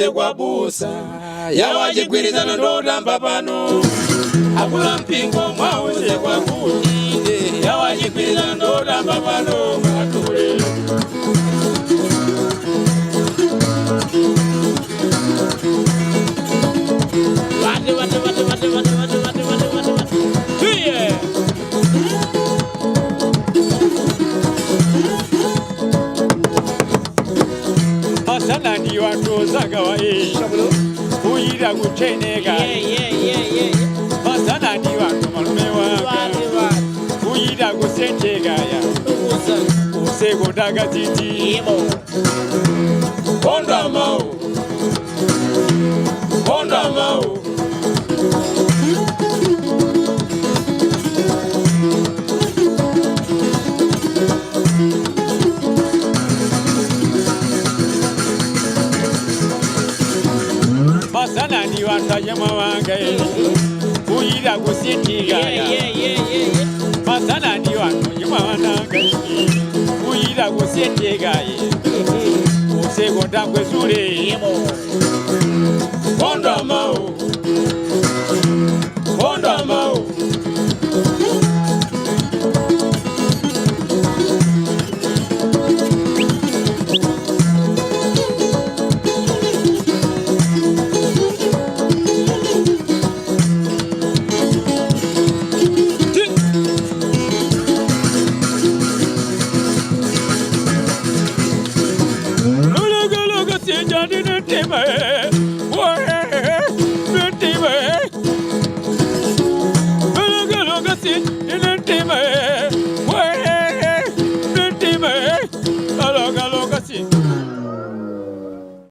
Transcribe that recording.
mauze kwa busa yawajigwiriza ndoda mbapano akula mpingo mauze kwa kuti yawajigwiriza ndoda mbapano matule Nandi watu zagawa Uira kuchenega Masana ni watu malume waka Uira kusenchega ya Usego daga titi Honda mau Honda mau Masana ni watayama wangae Uira kusitiga ya Masana ni watayama wangae Uira kusitiga ya Usego dangwe zure Honda mau Honda mau Logo, logo, si jadi nanti mah.